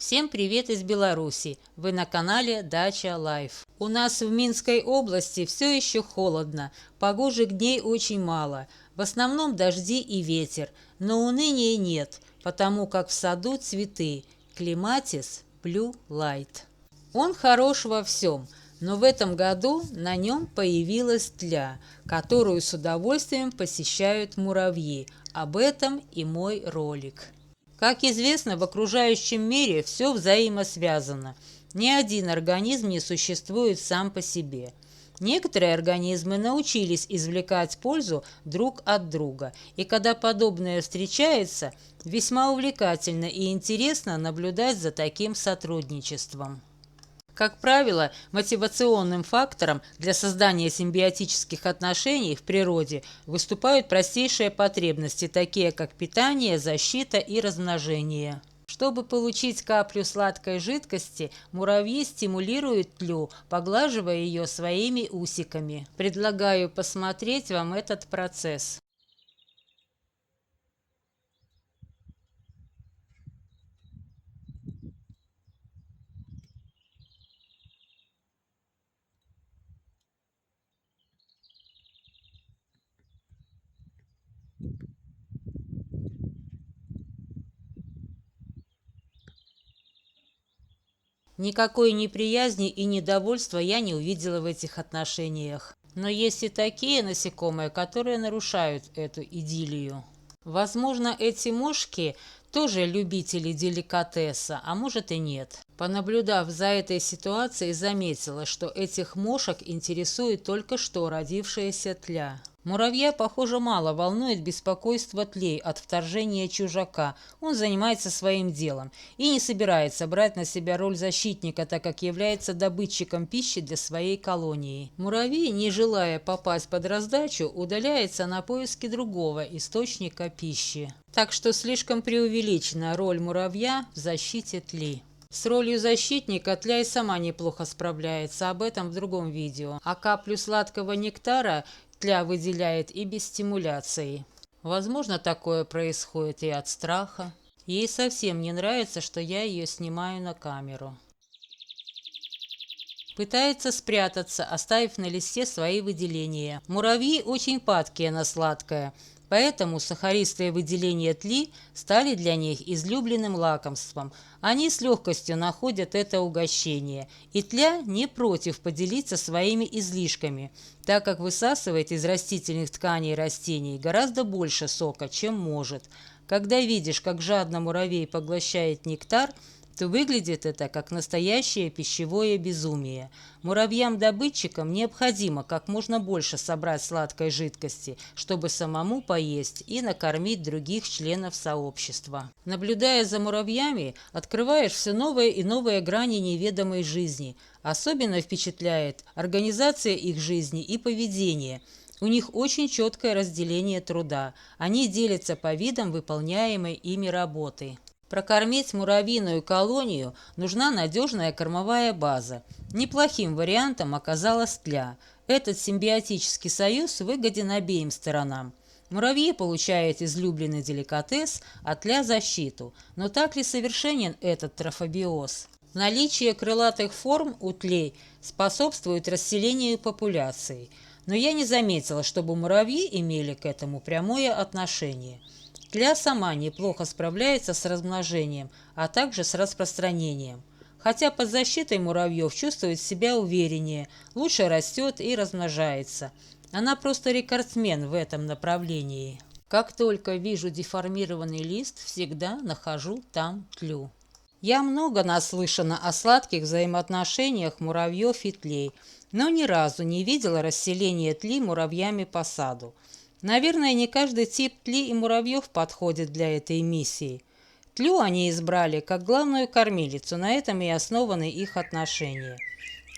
Всем привет из Беларуси! Вы на канале Дача Лайф. У нас в Минской области все еще холодно, погожих дней очень мало, в основном дожди и ветер, но уныния нет, потому как в саду цветы Клематис Blue Light. Он хорош во всем, но в этом году на нем появилась тля, которую с удовольствием посещают муравьи. Об этом и мой ролик. Как известно, в окружающем мире все взаимосвязано. Ни один организм не существует сам по себе. Некоторые организмы научились извлекать пользу друг от друга, и когда подобное встречается, весьма увлекательно и интересно наблюдать за таким сотрудничеством. Как правило, мотивационным фактором для создания симбиотических отношений в природе выступают простейшие потребности, такие как питание, защита и размножение. Чтобы получить каплю сладкой жидкости, муравьи стимулируют тлю, поглаживая ее своими усиками. Предлагаю посмотреть вам этот процесс. Никакой неприязни и недовольства я не увидела в этих отношениях. Но есть и такие насекомые, которые нарушают эту идиллию. Возможно, эти мошки тоже любители деликатеса, а может и нет. Понаблюдав за этой ситуацией, заметила, что этих мошек интересует только что родившаяся тля. Муравья, похоже, мало волнует беспокойство тлей от вторжения чужака. Он занимается своим делом и не собирается брать на себя роль защитника, так как является добытчиком пищи для своей колонии. Муравей, не желая попасть под раздачу, удаляется на поиски другого источника пищи. Так что слишком преувеличена роль муравья в защите тли. С ролью защитника тля и сама неплохо справляется, об этом в другом видео. А каплю сладкого нектара тля выделяет и без стимуляции. Возможно, такое происходит и от страха. Ей совсем не нравится, что я ее снимаю на камеру. Пытается спрятаться, оставив на листе свои выделения. Муравьи очень падкие на сладкое, поэтому сахаристые выделения тли стали для них излюбленным лакомством. Они с легкостью находят это угощение, и тля не против поделиться своими излишками, так как высасывает из растительных тканей растений гораздо больше сока, чем может. Когда видишь, как жадно муравей поглощает нектар, то выглядит это как настоящее пищевое безумие. Муравьям-добытчикам необходимо как можно больше собрать сладкой жидкости, чтобы самому поесть и накормить других членов сообщества. Наблюдая за муравьями, открываешь все новые и новые грани неведомой жизни. Особенно впечатляет организация их жизни и поведение. У них очень четкое разделение труда. Они делятся по видам выполняемой ими работы. Прокормить муравьиную колонию нужна надежная кормовая база. Неплохим вариантом оказалась тля. Этот симбиотический союз выгоден обеим сторонам. Муравьи получают излюбленный деликатес, а тля – защиту. Но так ли совершенен этот трофобиоз? Наличие крылатых форм у тлей способствует расселению популяции. Но я не заметила, чтобы муравьи имели к этому прямое отношение. Тля сама неплохо справляется с размножением, а также с распространением. Хотя под защитой муравьев чувствует себя увереннее, лучше растет и размножается. Она просто рекордсмен в этом направлении. Как только вижу деформированный лист, всегда нахожу там тлю. Я много наслышана о сладких взаимоотношениях муравьев и тлей, но ни разу не видела расселения тли муравьями по саду. Наверное, не каждый тип тли и муравьев подходит для этой миссии. Тлю они избрали как главную кормилицу, на этом и основаны их отношения.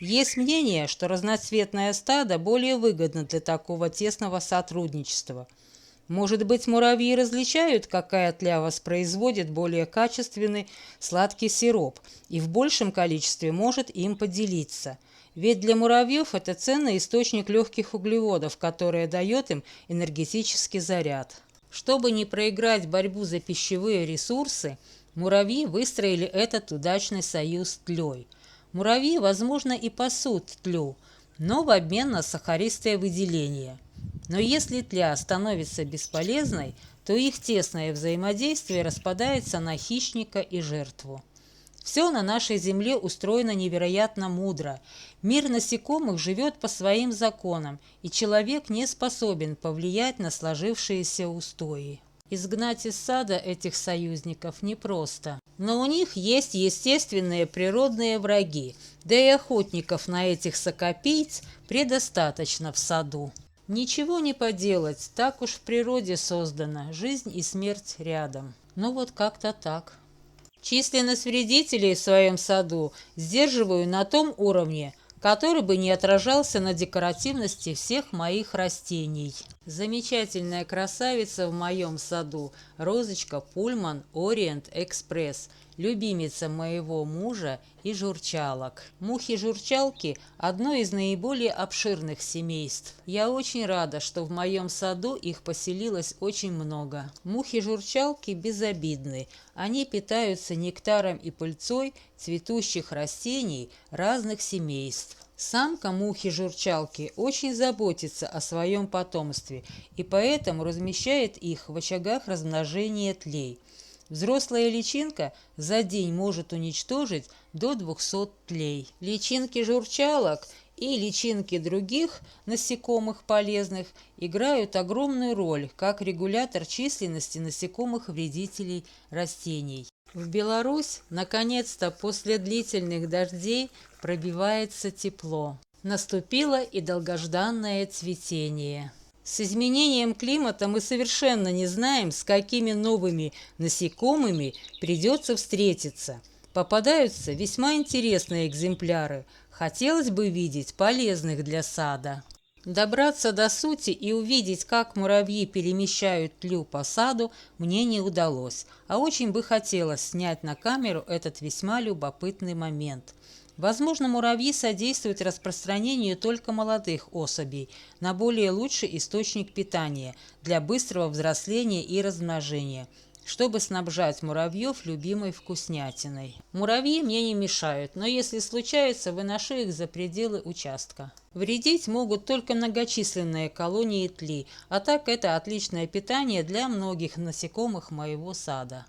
Есть мнение, что разноцветное стадо более выгодно для такого тесного сотрудничества. Может быть, муравьи различают, какая тля воспроизводит более качественный сладкий сироп и в большем количестве может им поделиться. Ведь для муравьев это ценный источник легких углеводов, который дает им энергетический заряд. Чтобы не проиграть борьбу за пищевые ресурсы, Муравьи выстроили этот удачный союз с тлей. Муравьи, возможно, и пасут тлю, но в обмен на сахаристое выделение. Но если тля становится бесполезной, то их тесное взаимодействие распадается на хищника и жертву. Все на нашей Земле устроено невероятно мудро. Мир насекомых живет по своим законам, и человек не способен повлиять на сложившиеся устои. Изгнать из сада этих союзников непросто. Но у них есть естественные природные враги, да и охотников на этих сокопийц предостаточно в саду. Ничего не поделать, так уж в природе создано, жизнь и смерть рядом. Ну вот как-то так. Численность вредителей в своем саду сдерживаю на том уровне, который бы не отражался на декоративности всех моих растений. Замечательная красавица в моем саду – розочка Пульман Ориент Экспресс, любимица моего мужа и журчалок. Мухи-журчалки – одно из наиболее обширных семейств. Я очень рада, что в моем саду их поселилось очень много. Мухи-журчалки безобидны. Они питаются нектаром и пыльцой цветущих растений разных семейств. Самка мухи-журчалки очень заботится о своем потомстве и поэтому размещает их в очагах размножения тлей. Взрослая личинка за день может уничтожить до 200 тлей. Личинки журчалок и личинки других насекомых полезных играют огромную роль как регулятор численности насекомых-вредителей растений. В Беларусь, наконец-то, после длительных дождей пробивается тепло. Наступило и долгожданное цветение. С изменением климата мы совершенно не знаем, с какими новыми насекомыми придется встретиться. Попадаются весьма интересные экземпляры. Хотелось бы видеть полезных для сада. Добраться до сути и увидеть, как муравьи перемещают тлю по саду, мне не удалось, а очень бы хотелось снять на камеру этот весьма любопытный момент. Возможно, муравьи содействуют распространению только молодых особей на более лучший источник питания для быстрого взросления и размножения, чтобы снабжать муравьев любимой вкуснятиной. Муравьи мне не мешают, но если случается, выношу их за пределы участка. Вредить могут только многочисленные колонии тли, а так это отличное питание для многих насекомых моего сада.